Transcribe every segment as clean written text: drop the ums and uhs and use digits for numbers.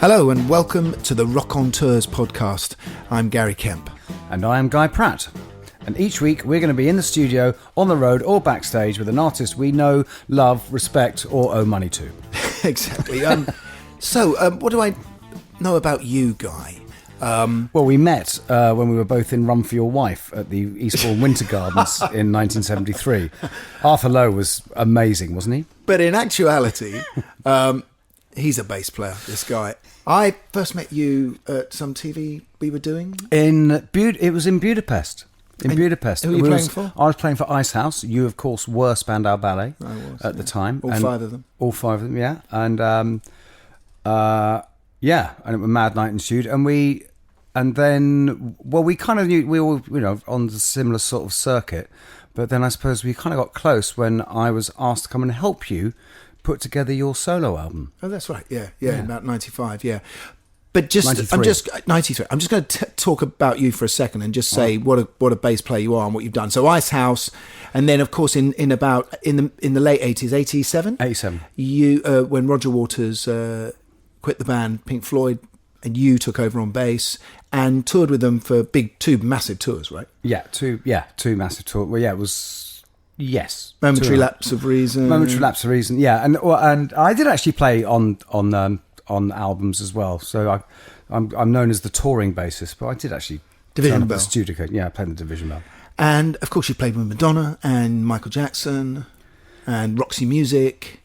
Hello and welcome to the Rockonteurs podcast. I'm Gary Kemp. And I am Guy Pratt. And each week we're going to be in the studio, on the road or backstage with an artist we know, love, respect or owe money to. Exactly. What do I know about you, Guy? Well, we met when we were both in Run for Your Wife at the Eastbourne Winter Gardens in 1973. Arthur Lowe was amazing, wasn't he? But in actuality, he's a bass player, this guy. I first met you at some TV we were doing. It was in Budapest. Budapest. Who were you playing for? I was playing for Ice House. You, of course, were Spandau Ballet at the time. All five of them. All five of them, yeah. And and it was Mad Night ensued. And then we kind of knew we were, on the similar sort of circuit. But then I suppose we kind of got close when I was asked to come and help you put together your solo album. Oh, that's right. Yeah. About 95. Yeah. But 93. I'm just 93. I'm just going to talk about you for a second and just say what a bass player you are and what you've done. So Ice House, and then of course in the late 80s, 87. 87. You when Roger Waters quit the band, Pink Floyd, and you took over on bass and toured with them for two massive tours, right? Yeah, two massive tours. Well, yeah, it was. Yes, Momentary Lapse of Reason. Yeah, and I did actually play on albums as well. So I'm known as the touring bassist, but I did actually Division Bell. The studio. Yeah, I played the Division Bell. And of course, you played with Madonna and Michael Jackson and Roxy Music,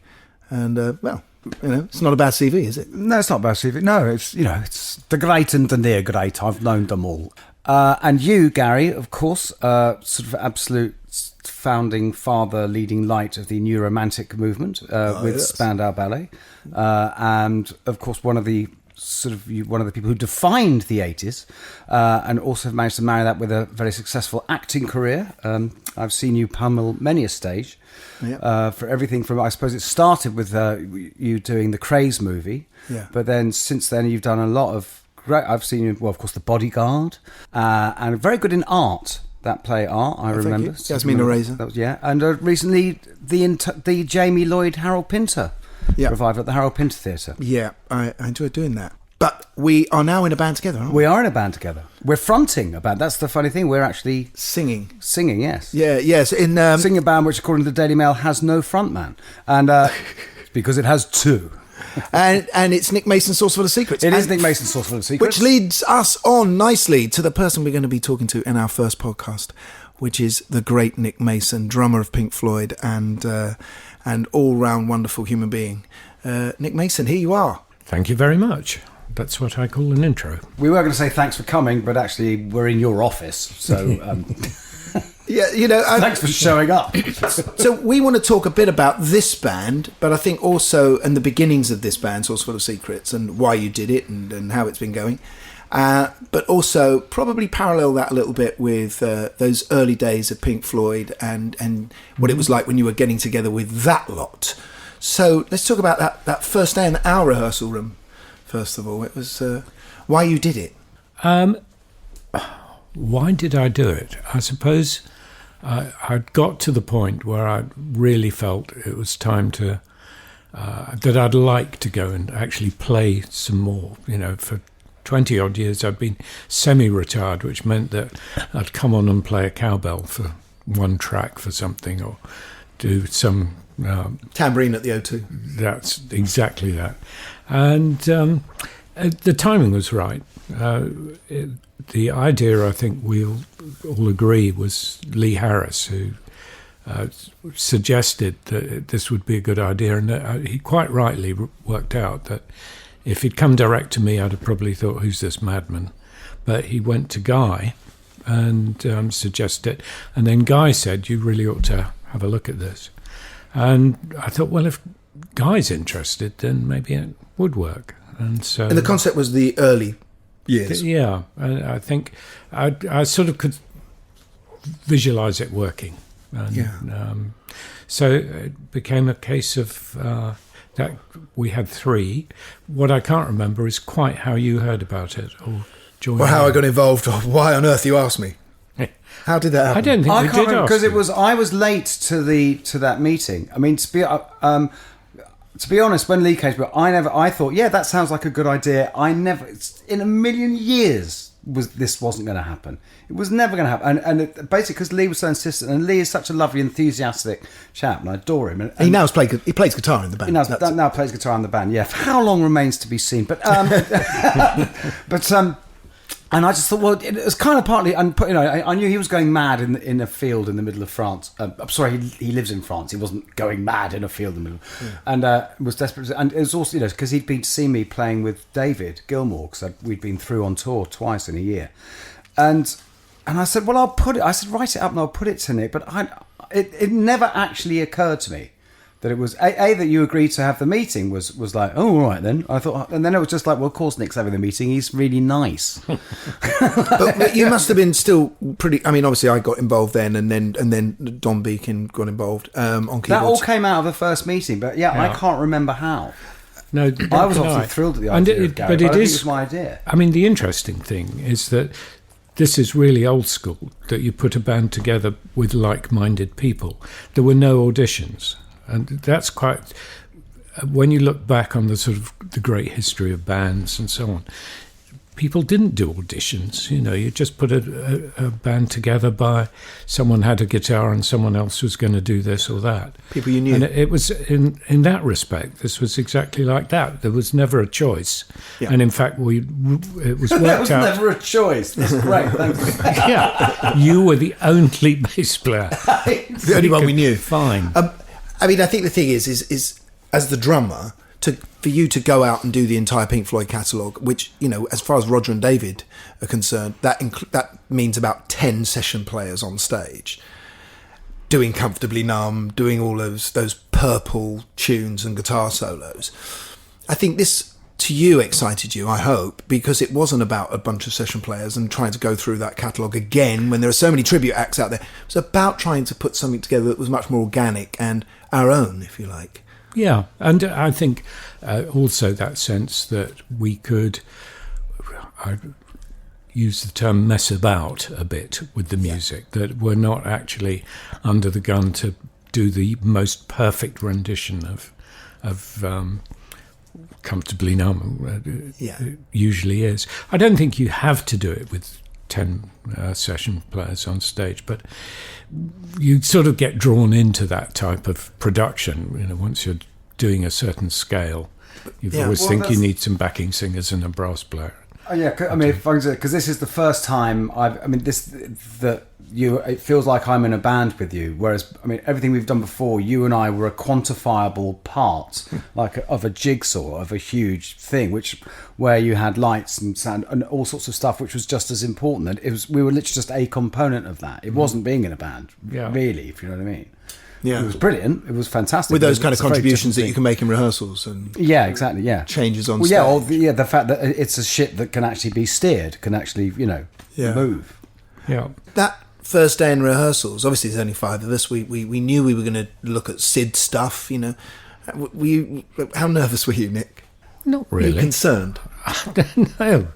and it's not a bad CV, is it? No, it's not a bad CV. No, it's the great and the near great. I've known them all. And you, Gary, of course, sort of absolute founding father, leading light of the new romantic movement with Spandau Ballet, and of course one of the people who defined the 80s, and also managed to marry that with a very successful acting career. I've seen you pummel many a stage for everything from, I suppose it started with you doing the Craze movie, but then since then you've done a lot of great. I've seen you, well, of course, The Bodyguard, and very good in art. That play Art, I remember. Jasmine Eraser. That was, and recently the Jamie Lloyd Harold Pinter revival at the Harold Pinter Theatre. Yeah, I enjoyed doing that. But we are now in a band together, aren't we? We are in a band together. We're fronting a band. That's the funny thing. We're actually singing, yes. Yeah, yes. Singing a band which, according to the Daily Mail, has no frontman. And because it has two. And it's Nick Mason's Saucerful of Secrets. It is Nick Mason's Saucerful of Secrets. Which leads us on nicely to the person we're going to be talking to in our first podcast, which is the great Nick Mason, drummer of Pink Floyd and all-round wonderful human being. Nick Mason, here you are. Thank you very much. That's what I call an intro. We were going to say thanks for coming, but actually we're in your office, so... thanks for showing up. So we want to talk a bit about this band, but I think also and the beginnings of this band, Saucerful of Secrets, and why you did it and how it's been going. But also probably parallel that a little bit with those early days of Pink Floyd and what it was like when you were getting together with that lot. So let's talk about that first day in our rehearsal room. First of all, it was why you did it. Why did I do it? I suppose I'd got to the point where I really felt it was time to that I'd like to go and actually play some more. For 20 odd years I'd been semi-retired, which meant that I'd come on and play a cowbell for one track for something, or do some tambourine at the O2. That's exactly that. And the timing was right. The idea, I think we'll all agree, was Lee Harris, who suggested that this would be a good idea, and he quite rightly worked out that if he'd come direct to me, I'd have probably thought, who's this madman? But he went to Guy and suggested it, and then Guy said, you really ought to have a look at this. And I thought, well, if Guy's interested, then maybe it would work. And the concept was the early years. Yeah, I think I sort of could visualise it working. And, so it became a case of that we had three. What I can't remember is quite how you heard about it or joined. Or how I got involved, or why on earth you asked me. How did that happen? I don't think we did ask because I was late to that meeting. I mean, To be honest, when Lee came to me, I thought, yeah, that sounds like a good idea. I never, in a million years, this wasn't going to happen. It was never going to happen. And basically, because Lee was so insistent, and Lee is such a lovely, enthusiastic chap, and I adore him. And he plays guitar in the band. He now plays guitar in the band. Yeah, for how long remains to be seen. But and I just thought, well, it was kind of partly, and I knew he was going mad in a field in the middle of France. I'm sorry, he lives in France. He wasn't going mad in a field in the middle, and was desperate. And it was also, because he'd been to see me playing with David Gilmour, because we'd been through on tour twice in a year, and I said, well, I'll put it. I said, write it up and I'll put it to Nick. But it never actually occurred to me that it was that you agreed to have the meeting was like, oh, all right then. I thought, and then it was just like, well, of course Nick's having the meeting. He's really nice. But you must have been still pretty. I mean, obviously I got involved then, and then Don Beacon got involved on keyboards. That all came out of the first meeting, but yeah. I can't remember how. No, I was obviously thrilled at the idea of Gary, but I think it was my idea. I mean, the interesting thing is that this is really old school, that you put a band together with like-minded people. There were no auditions. And that's quite, when you look back on the sort of the great history of bands and so on, people didn't do auditions. You just put a band together by someone had a guitar and someone else was going to do this or that. People you knew. And it was, in that respect, this was exactly like that. There was never a choice. Yeah. And in fact, it was worked there was out. Never a choice. That's great. Thanks. Yeah. You were the only bass player. The only one we knew. Fine. I mean, I think the thing is as the drummer, for you to go out and do the entire Pink Floyd catalogue, which, as far as Roger and David are concerned, that means about 10 session players on stage, doing Comfortably Numb, doing all those Purple tunes and guitar solos. I think this, to you, excited you, I hope, because it wasn't about a bunch of session players and trying to go through that catalogue again when there are so many tribute acts out there. It was about trying to put something together that was much more organic and our own, if you like. Yeah, and I think also that sense that we could, I use the term, mess about a bit with the music, that we're not actually under the gun to do the most perfect rendition of Comfortably Numb. It usually is. I don't think you have to do it with 10 session players on stage, but you sort of get drawn into that type of production. Once you're doing a certain scale, you always think you need some backing singers and a brass player. Oh, yeah, I mean, because this is the first time it feels like I'm in a band with you, whereas, I mean, everything we've done before, you and I were a quantifiable part, of a jigsaw, of a huge thing, where you had lights and sound and all sorts of stuff, which was just as important. We were literally just a component of that. It wasn't being in a band, really, if you know what I mean. Yeah, it was brilliant. It was fantastic. With those kind of contributions that you can make in rehearsals and exactly, changes on stage. The fact that it's a ship that can actually be steered, can actually move. Yeah, that first day in rehearsals. Obviously, there's only 5 of us. We knew we were going to look at Sid stuff. How nervous were you, Nick? Not really. Were you concerned? No.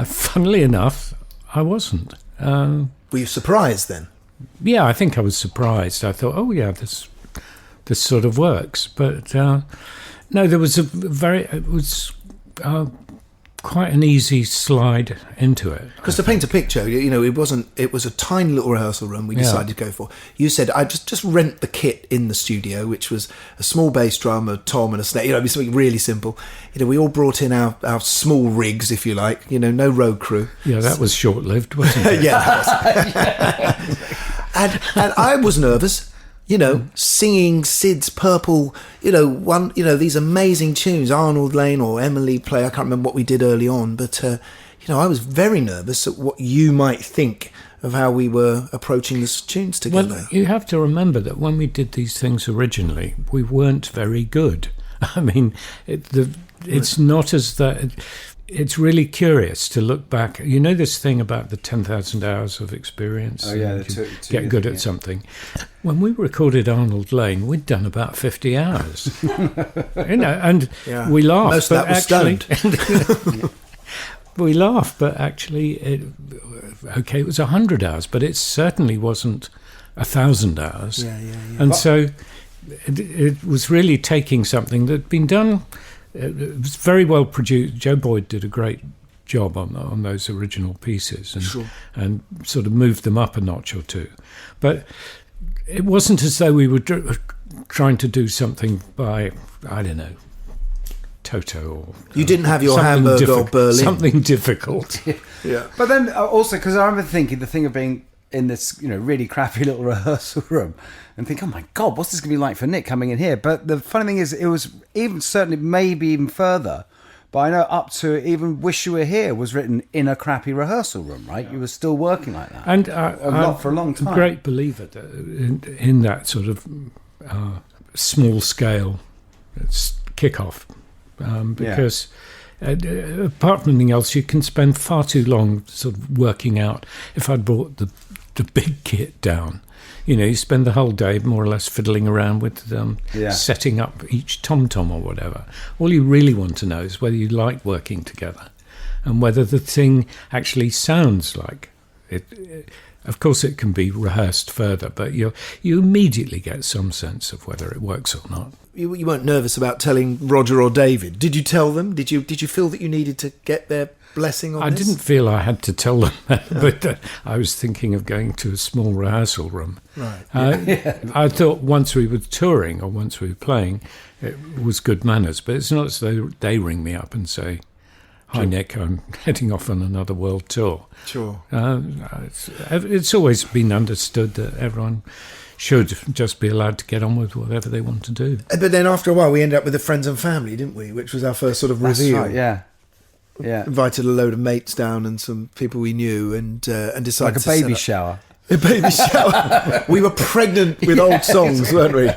Funnily enough, I wasn't. Were you surprised then? Yeah, I think I was surprised. I thought, oh yeah, this sort of works. But no, there was it was quite an easy slide into it. Because to paint a picture, it was a tiny little rehearsal room we decided to go for. You said, I just rent the kit in the studio, which was a small bass drum, a tom and a snare, something really simple. We all brought in our small rigs, if you like, no road crew. Yeah, that was short-lived, wasn't it? Yeah, that was. and I was nervous, singing Sid's Purple, these amazing tunes, Arnold Lane or Emily Play. I can't remember what we did early on, but, I was very nervous at what you might think of how we were approaching the tunes together. Well, you have to remember that when we did these things originally, we weren't very good. I mean, it's not as that... It's really curious to look back. This thing about the 10,000 hours of experience. Oh, yeah. Get good at something. When we recorded Arnold Lane, we'd done about 50 hours. And we laughed. Most of that was stoned. We laughed, but actually, it was 100 hours, but it certainly wasn't 1,000 hours. Yeah. And so... it was really taking something that had been done. It was very well produced. Joe Boyd did a great job on those original pieces and sort of moved them up a notch or two. But it wasn't as though we were trying to do something by, I don't know, Toto or... You didn't have your Hamburg or Berlin. Something difficult. Yeah. But then also, because I remember thinking the thing of being in this, really crappy little rehearsal room and think, oh my God, what's this going to be like for Nick coming in here? But the funny thing is, it was even certainly maybe even further. But I know up to even Wish You Were Here was written in a crappy rehearsal room, right? You were still working like that. And for a long time. I'm a great believer in that sort of small scale kick-off. Because apart from anything else, you can spend far too long sort of working out. If I'd brought the big kit down, you spend the whole day more or less fiddling around with setting up each tom-tom or whatever. All you really want to know is whether you like working together and whether the thing actually sounds like it. Of course, it can be rehearsed further, but you immediately get some sense of whether it works or not. You weren't nervous about telling Roger or David. Did you tell them? Did you feel that you needed to get their blessing on this? I didn't feel I had to tell them that, but I was thinking of going to a small rehearsal room. Right. I thought once we were touring or once we were playing, it was good manners, but it's not as though they ring me up and say, "Hi, Nick, I'm heading off on another world tour." Sure. It's always been understood that everyone should just be allowed to get on with whatever they want to do. But then after a while, we ended up with the Friends and Family, didn't we? Which was our first sort of reveal. That's right, yeah. Yeah. Invited a load of mates down and some people we knew and decided like a baby shower. A baby shower. We were pregnant with old songs, weren't we?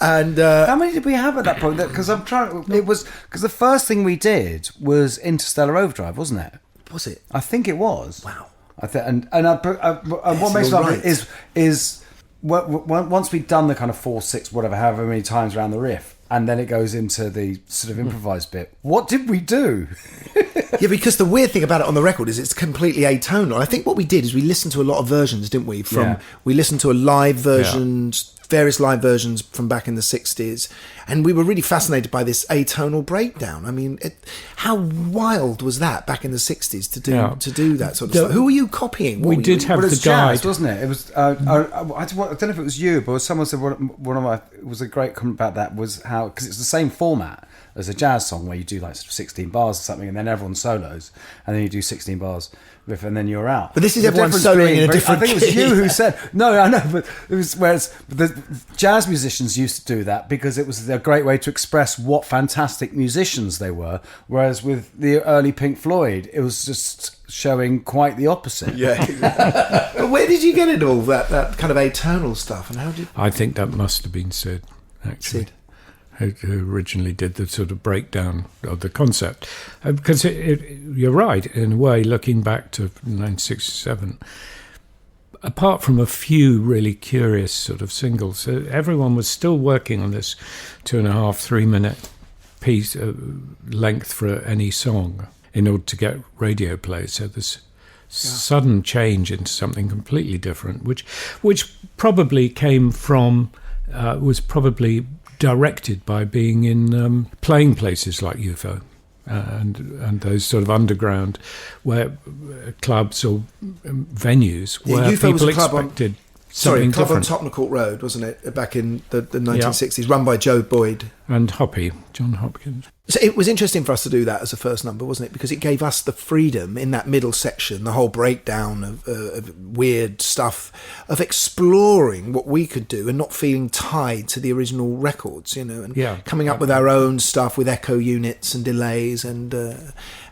And how many did we have at that point? Because because the first thing we did was Interstellar Overdrive, wasn't it? Was it? I think it was. Wow. And what makes me laugh is once we'd done the kind of 4, 6, whatever, however many times around the riff, and then it goes into the sort of improvised bit. What did we do? Yeah, because the weird thing about it on the record is it's completely atonal. I think what we did is we listened to a lot of versions, didn't we? We listened to a live versions, various live versions from back in the 60s, and we were really fascinated by this atonal breakdown. I mean, how wild was that back in the 60s to do that sort of stuff? Who were you copying? We did have the guide, jazz, wasn't it? It was. I don't know if it was you, but someone said one of my. It was a great comment about that was how, because it's the same format as a jazz song where you do like sort of 16 bars or something, and then everyone solos, and then you do 16 bars riff, and then you're out. But this is everyone soloing in a different key. I think it was you who said no. I know, but it was whereas the jazz musicians used to do that because it was a great way to express what fantastic musicians they were. Whereas with the early Pink Floyd, it was just showing quite the opposite. Yeah. But where did you get it all that kind of atonal stuff, and how did? I think that must have been Sid, actually. Sid. Who originally did the sort of breakdown of the concept. Because you're right, in a way, looking back to 1967, apart from a few really curious sort of singles, everyone was still working on this 2.5, 3 minute piece length for any song in order to get radio play. So this sudden change into something completely different, which probably came from, was probably directed by being in playing places like UFO and those sort of underground where clubs or venues where UFO people was a club expected Club something different. on Tottenham Road, wasn't it? Back in the 1960s, run by Joe Boyd. And John Hopkins. So it was interesting for us to do that as a first number, wasn't it? Because it gave us the freedom in that middle section, the whole breakdown of weird stuff, of exploring what we could do and not feeling tied to the original records, and coming up with our own stuff with echo units and delays and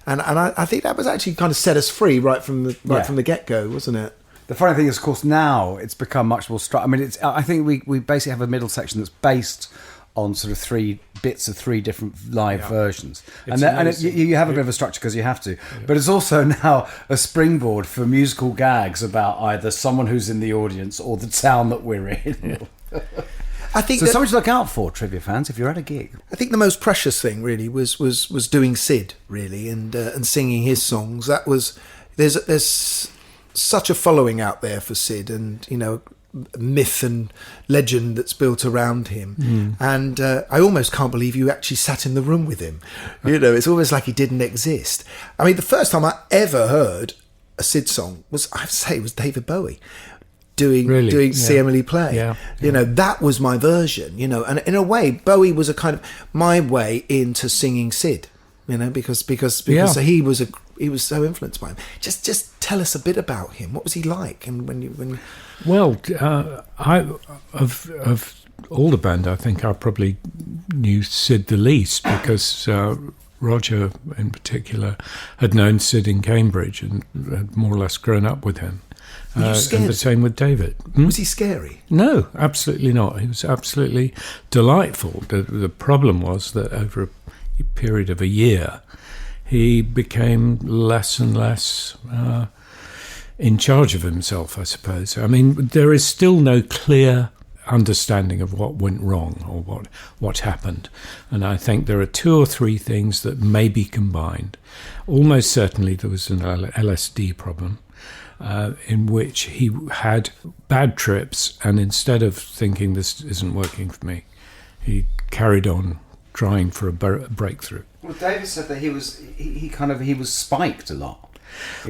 I think that was actually kind of set us free right from the get-go, wasn't it? The funny thing is, of course, now it's become much more I mean, I think we basically have a middle section that's based on sort of 3 bits of 3 different live versions, and you have a bit of a structure because you have to, but it's also now a springboard for musical gags about either someone who's in the audience or the town that we're in. I think something to look out for, trivia fans, if you're at a gig. I think the most precious thing really was doing Sid, really, and singing his songs. That was there's such a following out there for Sid, and myth and legend that's built around him. And I almost can't believe you actually sat in the room with him. You know, it's almost like he didn't exist. I mean, the first time I ever heard a Sid song was, I'd say, it was David Bowie doing See Emily Play. You know, that was my version, you know, and in a way Bowie was a kind of my way into singing Sid, you know, because he was so influenced by him. Just tell us a bit about him. What was he like? And when Well, of all the band, I think I probably knew Sid the least, because Roger in particular had known Sid in Cambridge and had more or less grown up with him. And the same with David. Was he scary? No, absolutely not. He was absolutely delightful. The problem was that over a period of a year, he became less and less in charge of himself, I suppose. I mean, there is still no clear understanding of what went wrong or what happened. And I think there are 2 or 3 things that may be combined. Almost certainly there was an LSD problem, in which he had bad trips, and instead of thinking this isn't working for me, he carried on trying for a breakthrough. Well, David said that he was spiked a lot.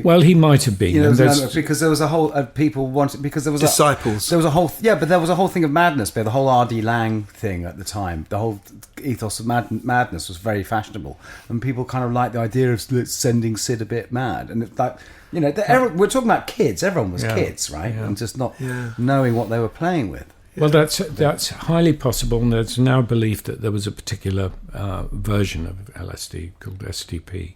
Well, he might have been, you know, because there was a whole people wanted, because there was disciples. There was a whole but there was a whole thing of madness. The whole R.D. Lang thing at the time, the whole ethos of madness was very fashionable, and people kind of liked the idea of sending Sid a bit mad. And it's like, you know, we're talking about kids. Everyone was kids, right? And just not knowing what they were playing with. Well, that's highly possible, and there's now belief that there was a particular version of LSD called STP,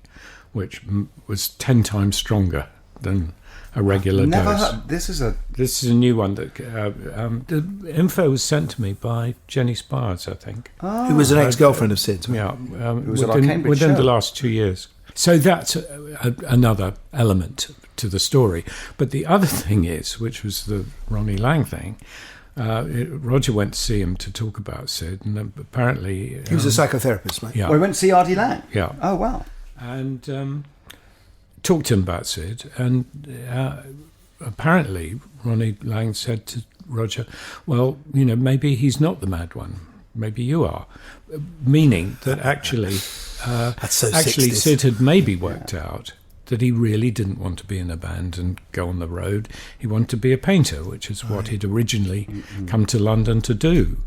which was 10 times stronger than a regular dose. This is a new one that the info was sent to me by Jenny Spires, I think, who was an ex-girlfriend of Sid's. Yeah, was within the last 2 years. So that's another element to the story. But the other thing is, which was the Ronnie Lang thing. Roger went to see him to talk about Sid, and apparently he was a psychotherapist, right? Yeah, we went to see R.D. Lang. Yeah. Oh wow. And talked to him about Sid, and apparently Ronnie Lang said to Roger, well, you know, maybe he's not the mad one, maybe you are, meaning that actually Sid had maybe worked out that he really didn't want to be in a band and go on the road. He wanted to be a painter, which is what he'd originally come to London to do.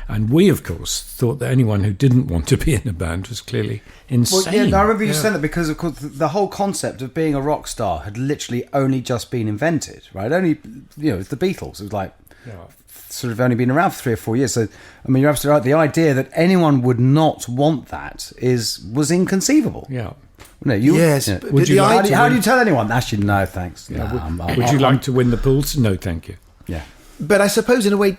And we, of course, thought that anyone who didn't want to be in a band was clearly insane. Well, I remember you saying that because, of course, the whole concept of being a rock star had literally only just been invented, right? Only, you know, it's the Beatles. It was like sort of only been around for 3 or 4 years. So, I mean, you're absolutely right. The idea that anyone would not want that was inconceivable. Yeah. No, yes. Yeah. How do you tell anyone? Actually, no, thanks. Would you like to win the pools? No, thank you. Yeah. But I suppose, in a way,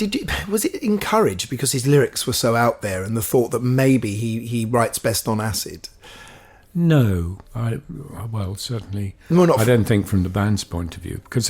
was it encouraged because his lyrics were so out there, and the thought that maybe he writes best on acid? No, certainly. Well, I don't think from the band's point of view, because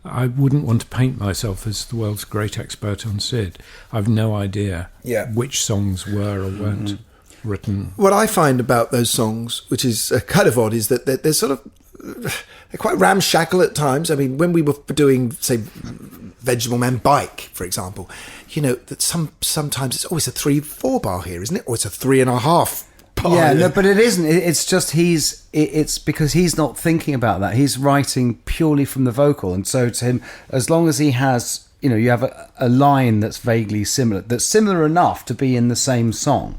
I wouldn't want to paint myself as the world's great expert on Sid. I've no idea which songs were or weren't written. What I find about those songs, which is kind of odd, is that they're sort of they're quite ramshackle at times. I mean, when we were doing, say, Vegetable Man Bike, for example, you know, that sometimes it's always a 3/4 bar here, isn't it? Or it's a 3.5 bar. Yeah, no, but it isn't. It's just it's because he's not thinking about that. He's writing purely from the vocal, and so to him, as long as he has, you know, you have a line that's vaguely similar, that's similar enough to be in the same song.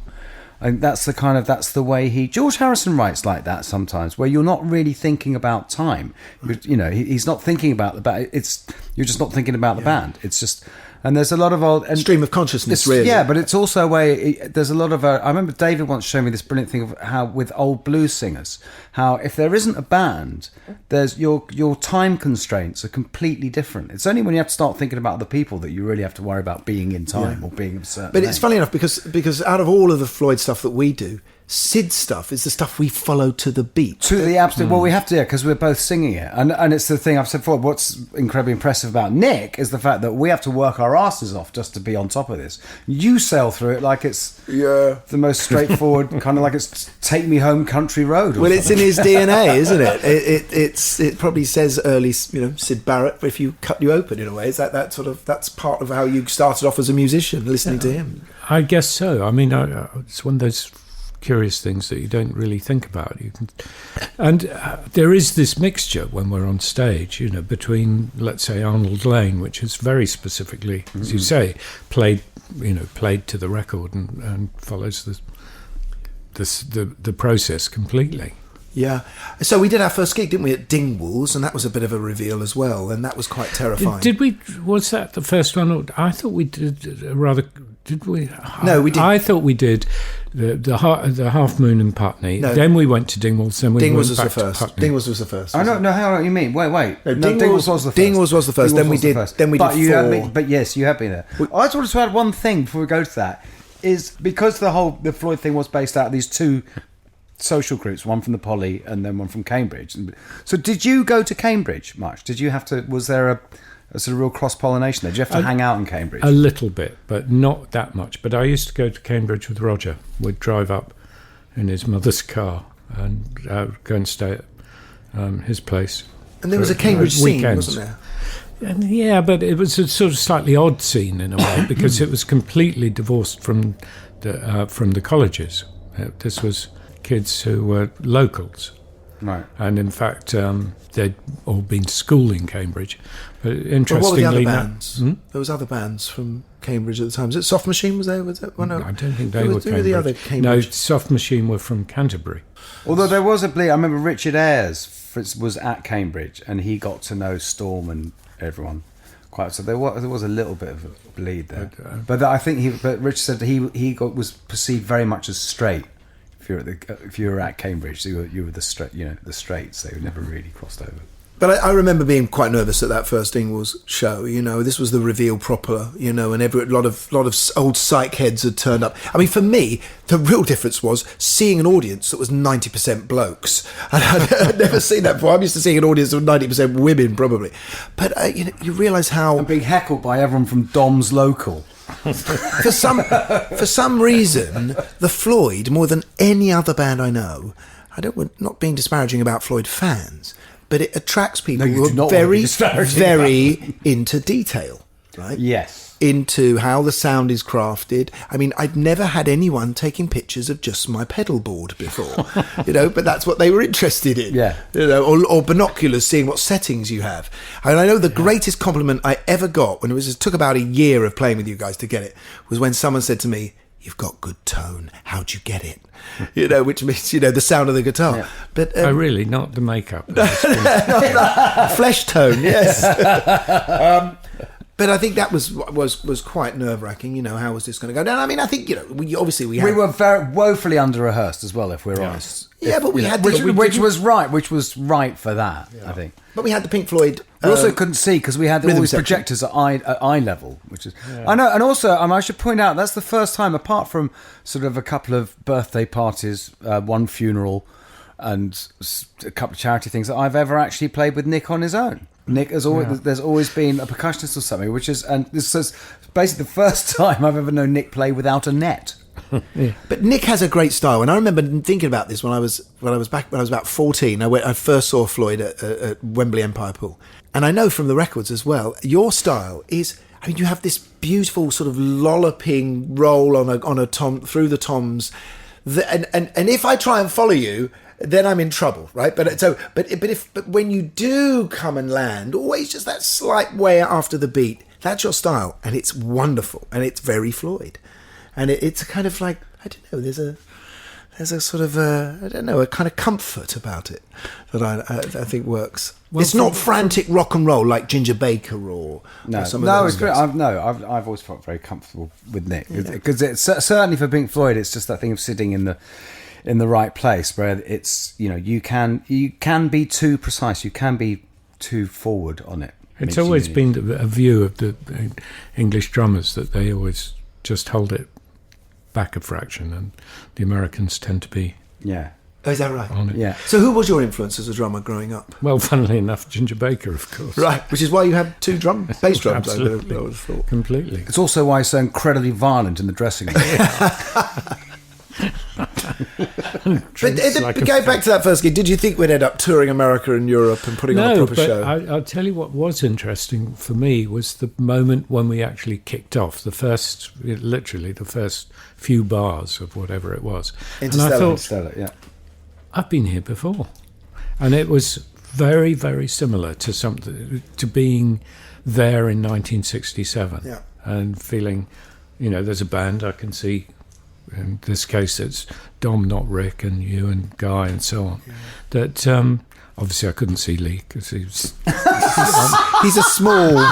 I think that's the way George Harrison writes like that sometimes, where you're not really thinking about time. You know, he's not thinking about the band. You're just not thinking about the band. It's just, and there's a lot of stream of consciousness, really. Yeah, but it's also a way. There's a lot of. I remember David once showing me this brilliant thing of how with old blues singers, how if there isn't a band, there's your time constraints are completely different. It's only when you have to start thinking about other people that you really have to worry about being in time or being a certain. But it's funny enough because out of all of the Floyd stuff that we do, Sid's stuff is the stuff we follow to the beat. To the absolute, well, we have to, because we're both singing it, and it's the thing I've said before. What's incredibly impressive about Nick is the fact that we have to work our asses off just to be on top of this. You sail through it like it's the most straightforward, kind of like it's "Take Me Home, Country Road." Well, it's in his DNA, isn't it? It probably says early, Syd Barrett. But if you cut you open in a way, is that's part of how you started off as a musician, listening to him. I guess so. I mean, it's one of those curious things that you don't really think about. And there is this mixture when we're on stage, between, let's say, Arnold Lane, which is very specifically, as you say, played to the record and follows the process completely. Yeah. So we did our first gig, didn't we, at Dingwalls, and that was a bit of a reveal as well, and that was quite terrifying. Did we? Was that the first one? I thought we did a rather. Did we? No, we didn't. I thought we did the Half Moon in Putney. No. Then we went to Dingwalls. Then we Dingwalls went was back the first. to Putney. Dingwalls was the first. I don't know how you mean. Wait. No, Dingwalls was the first. Dingwalls was the first. Then we did. Then we did four. But yes, you have been there. I just wanted to add one thing before we go to that. Is because the Floyd thing was based out of these two social groups, one from the Poly and then one from Cambridge. So did you go to Cambridge much? Did you have to? Was there a sort of real cross-pollination there? Did you have to hang out in Cambridge? A little bit, but not that much. But I used to go to Cambridge with Roger. We'd drive up in his mother's car and go and stay at his place. And there was a Cambridge scene, wasn't there? And yeah, but it was a sort of slightly odd scene in a way because it was completely divorced from the colleges. This was kids who were locals. Right. And in fact, they'd all been to school in Cambridge. But interestingly, what were the other bands? There was other bands from Cambridge at the time. Was it Soft Machine? Was there? Well, no. I don't think they were Cambridge. Who were the other Cambridge? No, Soft Machine were from Canterbury. Although there was a bleed. I remember Richard Ayres was at Cambridge and he got to know Storm and everyone quite. So there was a little bit of a bleed there. But I think Richard said was perceived very much as straight. If you were at Cambridge, so you were the straights. They never really crossed over. But I remember being quite nervous at that first Dingwalls show. This was the reveal proper. And a lot of old psych heads had turned up. I mean, for me, the real difference was seeing an audience that was 90% blokes, and I'd never seen that before. I'm used to seeing an audience of 90% women, probably. But you realise how and being heckled by everyone from Dom's Local. For some reason, the Floyd, more than any other band I know, not being disparaging about Floyd fans, but it attracts people who are very, very into detail, right? Yes. Into how the sound is crafted. I mean, I'd never had anyone taking pictures of just my pedal board before, but that's what they were interested in. Yeah. Or binoculars, seeing what settings you have. And I know the greatest compliment I ever got, when it took about a year of playing with you guys to get it, was when someone said to me, "You've got good tone. How'd you get it?" Which means, the sound of the guitar. Yeah. But really, not the makeup. Flesh tone, yes. But I think that was quite nerve-wracking. How was this going to go down? I mean, I think we were very woefully under-rehearsed as well, if we're honest. Yeah, but we had which was right for that. Yeah. I think. But we had the Pink Floyd. We also couldn't see because we had all these projectors at eye level, which is I know. And also, I should point out that's the first time, apart from sort of a couple of birthday parties, one funeral, and a couple of charity things, that I've ever actually played with Nick on his own. Nick has always there's always been a percussionist or something, and this is basically the first time I've ever known Nick play without a net. Yeah. But Nick has a great style, and I remember thinking about this when I was about 14. I first saw Floyd at Wembley Empire Pool, and I know from the records as well, your style is. I mean, you have this beautiful sort of lolloping roll on a tom through the toms, and if I try and follow you, then I'm in trouble, right? But when you do come and land, always just that slight way after the beat, that's your style, and it's wonderful, and it's very Floyd, and it's kind of like, I don't know, there's a sort of a kind of comfort about it that I think works. Well, it's not frantic rock and roll like Ginger Baker or some of those. It's great. I've always felt very comfortable with Nick because it's certainly for Pink Floyd. It's just that thing of sitting in the right place where it's you can be too precise, you can be too forward on it. It's always been a view of the English drummers that they always just hold it back a fraction, and the Americans tend to be Yeah. Oh, is that right? on it. Yeah. So who was your influence as a drummer growing up? Well, funnily enough, Ginger Baker, of course. Right, which is why you have two bass drums. Absolutely. I would have thought. Completely. It's also why he's so incredibly violent in the dressing room. But going back to that first gig, did you think we'd end up touring America and Europe and putting on a proper show? I'll tell you what was interesting for me was the moment when we actually kicked off, literally the first few bars of whatever it was. And I thought, Interstellar, yeah. I've been here before. And it was very, very similar to being there in 1967 Yeah. and feeling, there's a band I can see. In this case, it's Dom, not Rick, and you and Guy and so on. Yeah. That obviously I couldn't see Lee because he's he's a small,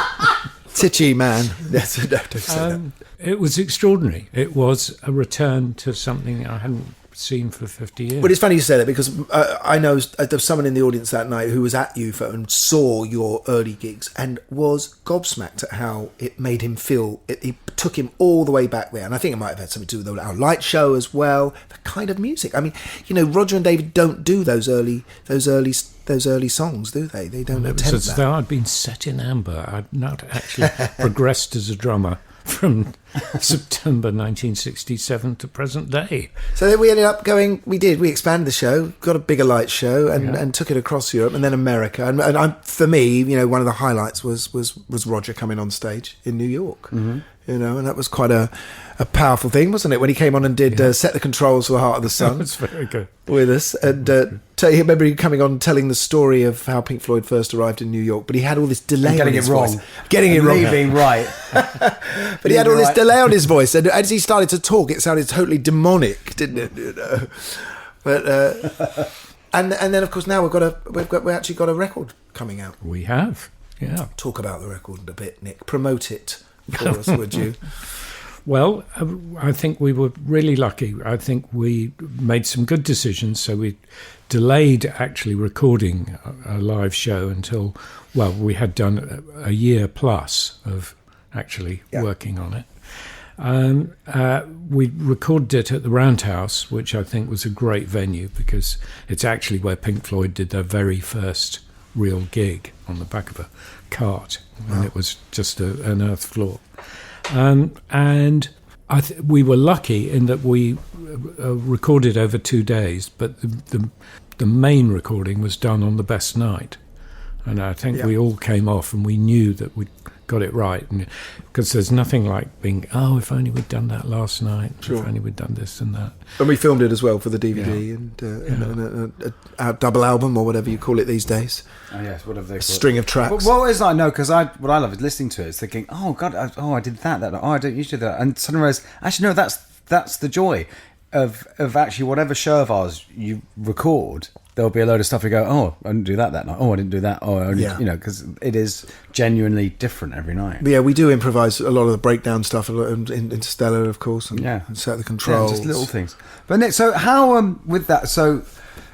titchy man. Yes, don't say that. It was extraordinary. It was a return to something I hadn't seen for 50 years. But it's funny you say that because I know there's someone in the audience that night who was at UFO and saw your early gigs and was gobsmacked at how it made him feel. It took him all the way back there, and I think it might have had something to do with our light show as well. The kind of music. I mean, Roger and David don't do those early songs, do they? They don't attempt that. As though I'd been set in amber. I'd not actually progressed as a drummer from September 1967 to present day. So then we ended up going, we expanded the show, got a bigger light show and took it across Europe and then America. And for me, one of the highlights was Roger coming on stage in New York. Mm-hmm. And that was quite a powerful thing, wasn't it? When he came on and did Set the Controls for the Heart of the Sun. That's very good. With us. And I remember he coming on telling the story of how Pink Floyd first arrived in New York, but he had all this delay on his voice. Getting it wrong. Being right. But he had all this delay on his voice, and as he started to talk, it sounded totally demonic, didn't it? But and then of course now we actually got a record coming out. We have, yeah. Talk about the record a bit, Nick. Promote it for us, would you? Well, I think we were really lucky. I think we made some good decisions. So we delayed actually recording a live show until, we had done a year plus of actually working on it. We recorded it at the Roundhouse, which I think was a great venue because it's actually where Pink Floyd did their very first real gig on the back of a cart. And it was just an earth floor. And we were lucky in that we recorded over 2 days, but the main recording was done on the best night. And I think we all came off and we knew that we'd got it right. Because there's nothing like being, if only we'd done that last night, if only we'd done this and that. And we filmed it as well for the DVD and a double album or whatever you call it these days. Oh yes, whatever they call it. String of tracks. Well, what is I know because what I love is listening to it. It's thinking, oh God, I did that. I don't usually do that, and suddenly realize, actually no, that's the joy of actually whatever show of ours you record. There'll be a load of stuff you go, I didn't do that night. I didn't do that. I only, because it is genuinely different every night. But we do improvise a lot of the breakdown stuff in Interstellar, of course, and Set the Controls. Just little things. But Nick, so how with that? So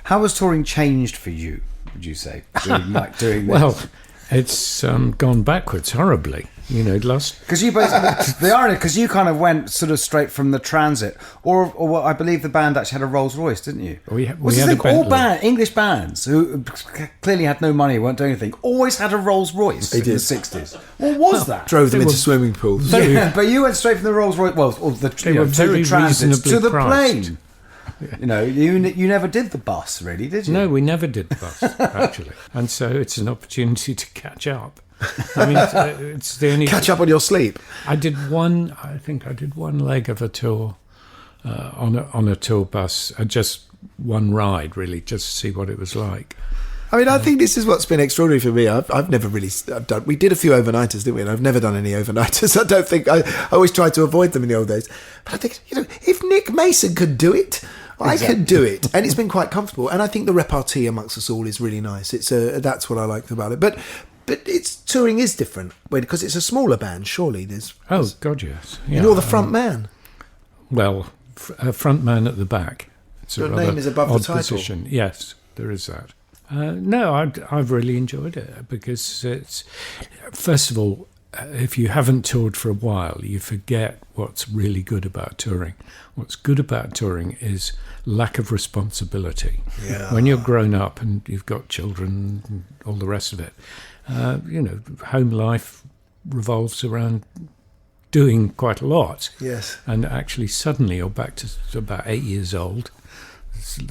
how has touring changed for you? Would you say doing this? Well, it's gone backwards horribly. Because you both the irony because you kind of went sort of straight from the Transit, or I believe the band actually had a Rolls Royce, didn't you? We had a all English bands who clearly had no money, weren't doing anything, always had a Rolls Royce in the 60s. What was that? Drove them into swimming pools. But you went straight from the Rolls Royce, they were very reasonably to the priced. plane. You never did the bus, really, did you? No, we never did the bus, actually. And so it's an opportunity to catch up. I mean, it's the only... Catch up on your sleep. I think I did one leg of a tour on a tour bus, just one ride, really, just to see what it was like. I mean, I think this is what's been extraordinary for me. I've never really done... We did a few overnighters, didn't we? And I've never done any overnighters. I don't think... I always tried to avoid them in the old days. But I think, if Nick Mason could do it... I could do it, and it's been quite comfortable. And I think the repartee amongst us all is really nice. That's what I liked about it. But touring is different because it's a smaller band. Surely there's God, yes. Yeah, and you're the front man. Well, front man at the back. It's your name is above the title. Position. Yes, there is that. No, I've really enjoyed it because it's, first of all, if you haven't toured for a while, you forget what's really good about touring. What's good about touring is lack of responsibility. Yeah. When you're grown up and you've got children and all the rest of it, home life revolves around doing quite a lot. Yes. And actually suddenly you're back to about 8 years old.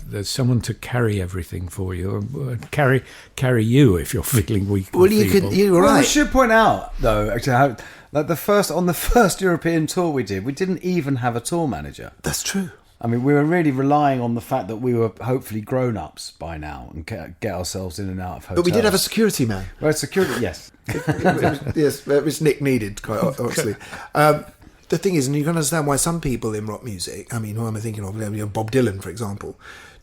There's someone to carry everything for you, or carry you if you're feeling weak. Well, you're Well, I right. should point out, though, actually, how, like on the first European tour we didn't even have a tour manager. That's true. I mean, we were really relying on the fact that we were hopefully grown-ups by now and get ourselves in and out of hotels. But we did have a security man. Well, security, yes. Yes, which Nick needed, quite obviously. The thing is, and you can understand why some people in rock music, I mean, who am I thinking of? Bob Dylan, for example,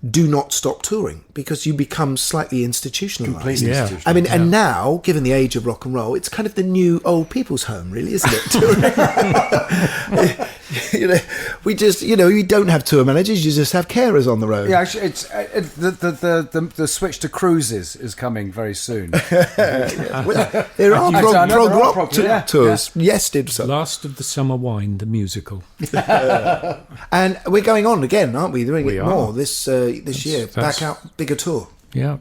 do not stop touring because you become slightly institutionalized. Completely institutionalized. I mean, and now, given the age of rock and roll, it's kind of the new old people's home, really, isn't it? We just, you don't have tour managers, you just have carers on the road. Yeah, actually, the switch to cruises is coming very soon. Well, there are prog rock tours. Yeah. Yes, did so. Last of the Summer Wine, the musical. And we're going on again, aren't we? Doing We it are. more this year. Back out, bigger tour. Yeah.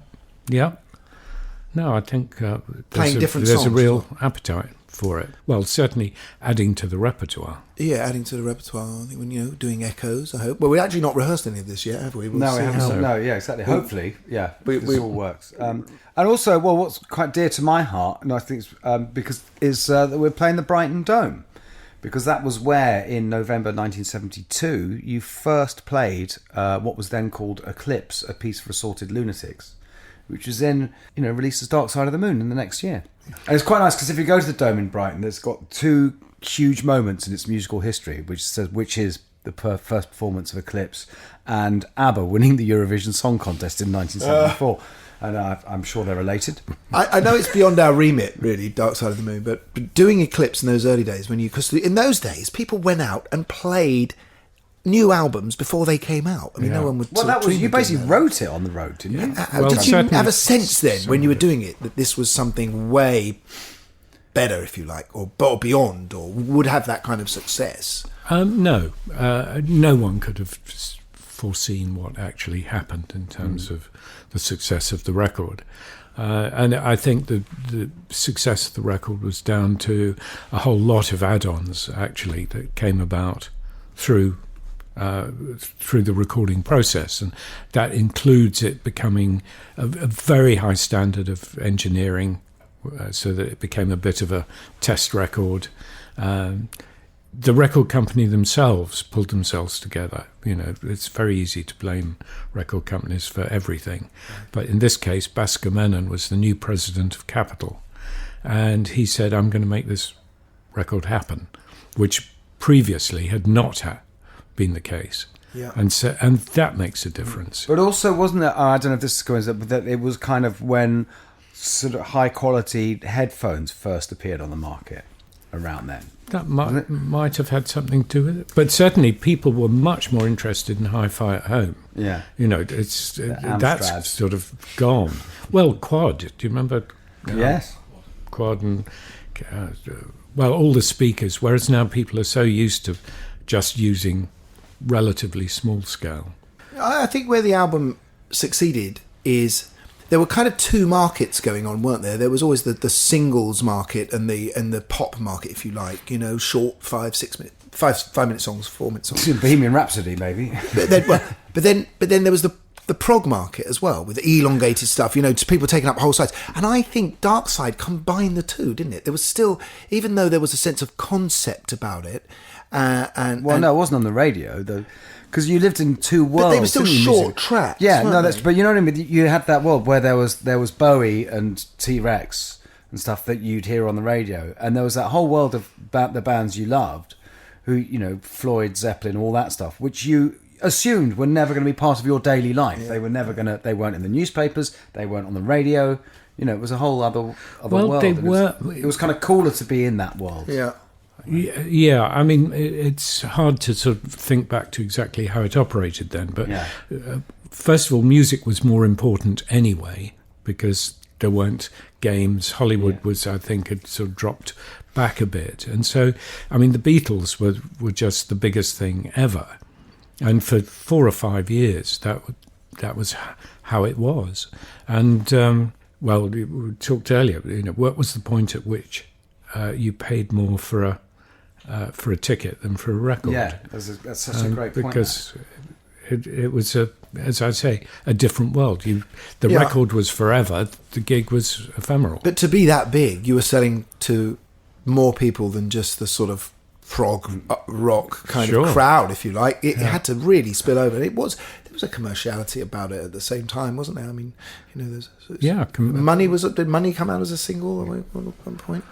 No, I think Playing different there's a songs. real appetite for it. Well, certainly adding to the repertoire. Yeah, adding to the repertoire. I think when doing echoes. I hope. Well, we've actually not rehearsed any of this yet, have we? We'll No, see we how- haven't. No, yeah, exactly. Hopefully, yeah, we- this all works. And also, well, what's quite dear to my heart, and I think it's that we're playing the Brighton Dome, because that was where in November 1972 you first played what was then called Eclipse, a piece for assorted lunatics, which was then released as Dark Side of the Moon in the next year. And it's quite nice because if you go to the Dome in Brighton, it's got two huge moments in its musical history, which is the first performance of Eclipse and ABBA winning the Eurovision Song Contest in 1974. And I'm sure they're related. I know it's beyond our remit, really, Dark Side of the Moon, but doing Eclipse in those early days, because in those days people went out and played new albums before they came out. I mean, no one would. Well, that was dream you of doing basically that. wrote it on the road, didn't you? Well, Did you certainly have a sense then, some when you were of it. doing it, that this was something way better, if you like, or beyond, or would have that kind of success? No, no one could have foreseen what actually happened in terms of the success of the record. And I think the success of the record was down to a whole lot of add-ons, actually, that came about through the recording process, and that includes it becoming a very high standard of engineering, so that it became a bit of a test record. The record company themselves pulled themselves together. It's very easy to blame record companies for everything, but in this case, Bhaskar Menon was the new president of Capitol, and he said, "I'm going to make this record happen," which previously had not been the case. Yeah. And that makes a difference. But also, wasn't it? I don't know if this is coincidence, but that it was kind of when sort of high quality headphones first appeared on the market around then. That might have had something to do with it, but certainly people were much more interested in hi-fi at home. Yeah. That's Amstrad. sort of gone. Well, quad. Do you remember? Yes. Quad and all the speakers. Whereas now people are so used to just using relatively small scale. I think where the album succeeded is there were kind of two markets going on, weren't there? There was always the singles market and the pop market, if you like. Short 5-minute songs, 4-minute songs. Bohemian Rhapsody, maybe. But then there was the prog market as well, with the elongated stuff. Just people taking up whole sides. And I think Dark Side combined the two, didn't it? There was still, even though there was a sense of concept about it, No, it wasn't on the radio though, because you lived in two worlds. But they were still didn't you, short music? tracks. Yeah, weren't no, they? but you know what I mean. You had that world where there was Bowie and T-Rex and stuff that you'd hear on the radio, and there was that whole world of the bands you loved, who Floyd, Zeppelin, all that stuff, which you assumed were never going to be part of your daily life. Yeah. They were never going to. They weren't in the newspapers. They weren't on the radio. It was a whole other Well, world. they and were- It was kind of cooler to be in that world. Yeah. Yeah, I mean, it's hard to sort of think back to exactly how it operated then, but Yeah. first of all, music was more important anyway, because there weren't games. Hollywood was, I think, had sort of dropped back a bit. And so, I mean, the Beatles were just the biggest thing ever. And for 4 or 5 years, that was how it was. And, well, we talked earlier, what was the point at which you paid more for a ticket than for a record? Yeah, that's such a great point. Because it was, as I say, a different world. The record was forever, the gig was ephemeral. But to be that big, you were selling to more people than just the sort of prog rock kind of crowd, if you like. It had to really spill over. There was a commerciality about it at the same time, wasn't there? I mean, there's did Money come out as a single at one point?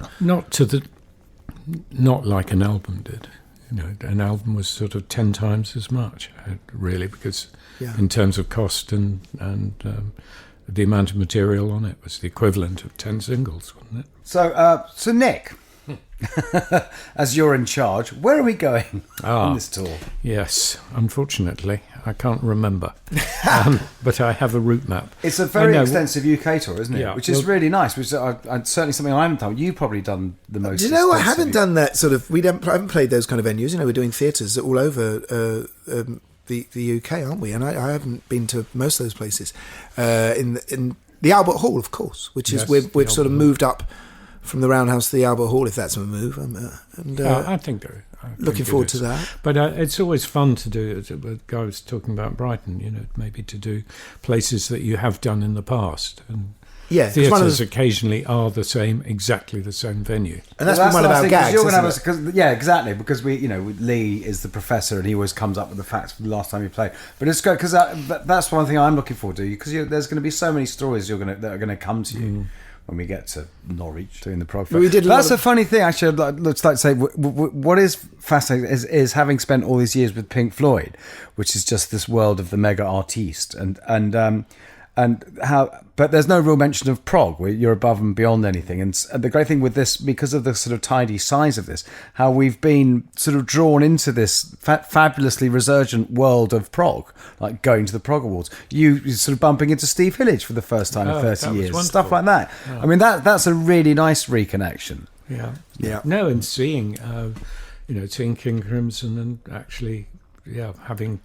Not like an album did. An album was sort of 10 times as much, really, because in terms of cost and the amount of material on it was the equivalent of 10 singles, wasn't it? So Nick, as you're in charge, where are we going on this tour? Yes, unfortunately, I can't remember, but I have a route map. It's a very extensive UK tour, isn't it? Yeah, which is really nice. Which certainly something I haven't done. You've probably done the most. Do you know, I haven't done that sort of. I haven't played those kind of venues. We're doing theatres all over the UK, aren't we? And I haven't been to most of those places. In the Albert Hall, of course, which is we've sort of moved up from the Roundhouse to the Albert Hall, if that's a move. I think looking forward to that. But it's always fun to do. The guy was talking about Brighton, maybe to do places that you have done in the past. And theatres occasionally are exactly the same venue. And that's been one of our gags, exactly, because Lee is the professor and he always comes up with the facts from the last time he played. But it's good because that's one thing I'm looking forward to, because there's going to be so many stories that are going to come to you. When we get to Norwich doing the prog. That's a funny thing, actually. I'd like to say, what is fascinating is having spent all these years with Pink Floyd, which is just this world of the mega artiste, and how. But there's no real mention of prog, where you're above and beyond anything. And the great thing with this, because of the sort of tidy size of this, how we've been sort of drawn into this fabulously resurgent world of prog, like going to the prog awards. You sort of bumping into Steve Hillage for the first time in 30 years, wonderful. Stuff like that. Yeah. I mean, that's a really nice reconnection. Yeah. No, and seeing King Crimson and actually, having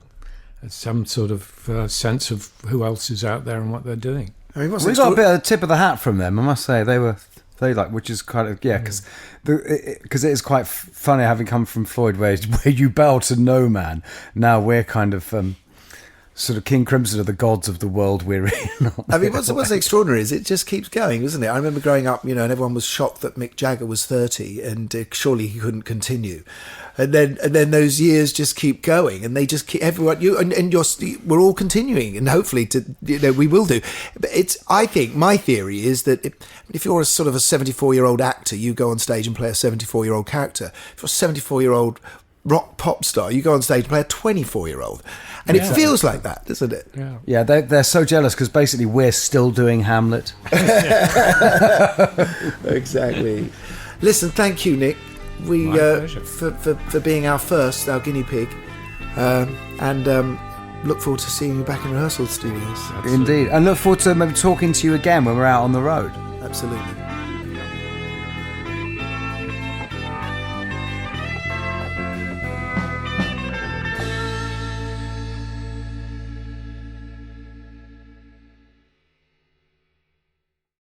some sort of sense of who else is out there and what they're doing. I mean, we got a bit of a tip of the hat from them, I must say. Which is kind of because it is quite funny having come from Floyd, where you bow to no man. Now we're kind of sort of King Crimson are the gods of the world we're in. I mean, what's extraordinary is it just keeps going, isn't it? I remember growing up, and everyone was shocked that Mick Jagger was 30 and surely he couldn't continue. And then those years just keep going, and they just keep everyone. We're all continuing, and hopefully we will do. But I think my theory is that if you're a sort of a 74-year-old actor, you go on stage and play a 74-year-old character. If you're a 74-year-old rock pop star, you go on stage and play a 24-year-old, and it feels like that, doesn't it? Yeah, they're so jealous because basically we're still doing Hamlet. Exactly. Listen, thank you, Nick. We for being our guinea pig, and look forward to seeing you back in rehearsal studios. Indeed, and look forward to maybe talking to you again when we're out on the road. Absolutely.